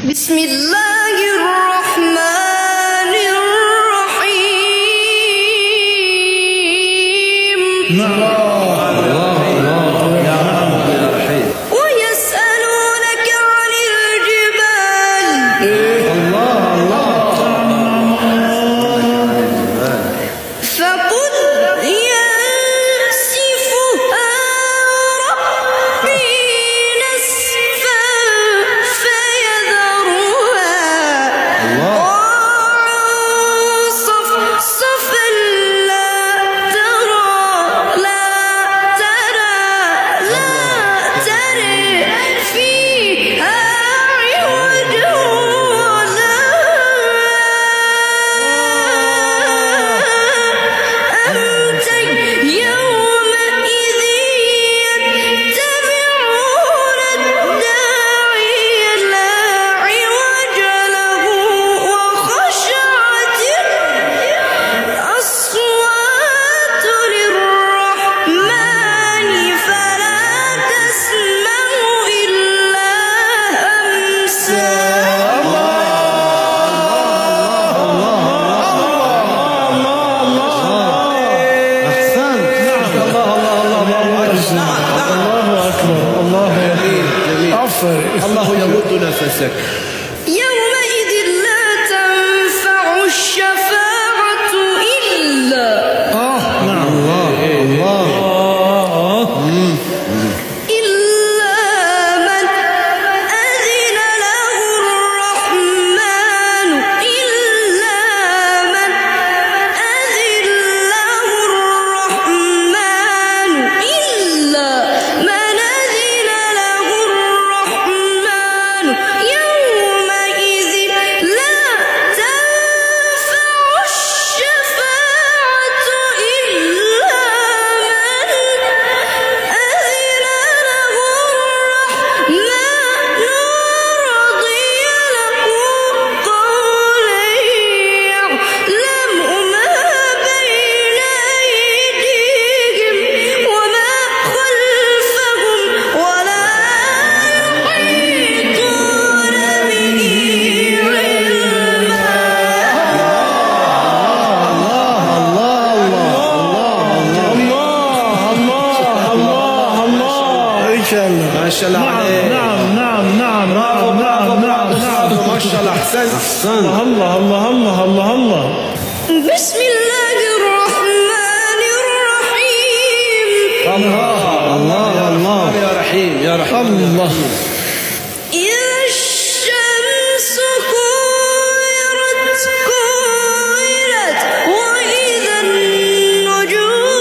بسم الله الرحمن الرحيم. ويسألونك عن الجبال فقل ينسفها ربي نسفا فيذرها قاعا صفصفا لا ترى فيها عوجا ولا أمتا يومئذ يتبعون الداعي لا عوج له وخشعت الأصوات للرحمن فلا تسمع إلا همسا. الله يمد نفسك. يومئذ لا تنفع الشفاعة إلا من أذن له الرحمن يومئذ لا تنفع الشفاعة إلا من أذن له الرحمن ورضي له قولا يعلم ما بين أيديهم وما خلفهم ولا يحيطون به علما. ما شاء الله عليك. نعم ما شاء الله احسنت. الله. بسم الله الرحمن الرحيم. الله يا رحيم يا رحيم. الله إذا الشمس كورت وإذا النجوم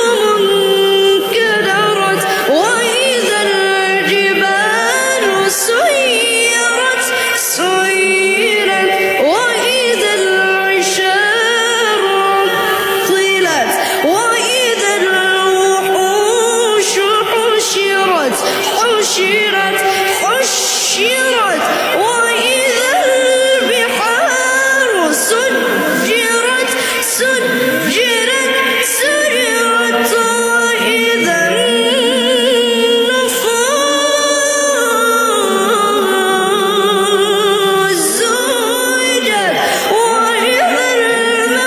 انكدرت وإذا الجبال سيرت وإذا العشار عطلت وإذا الوحوش حشرت وإذا البحار سجرت وإذا النفوس زوجت وإذا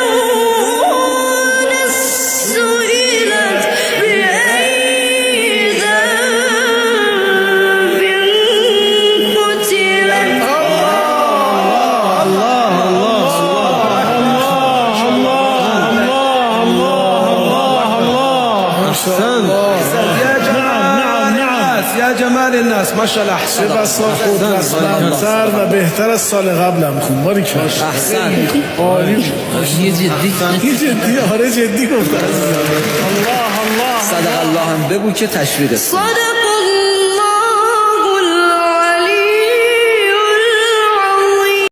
الموءودة سئلت بأي ذنب قتلت. يا جمال الناس ما شاء الله احسن. بس خود بسر و بهتر از سال قبلم خون باری که احسن. عالی جدی آره جدی گفتم. الله صدق الله هم بگو که تشویق. صدق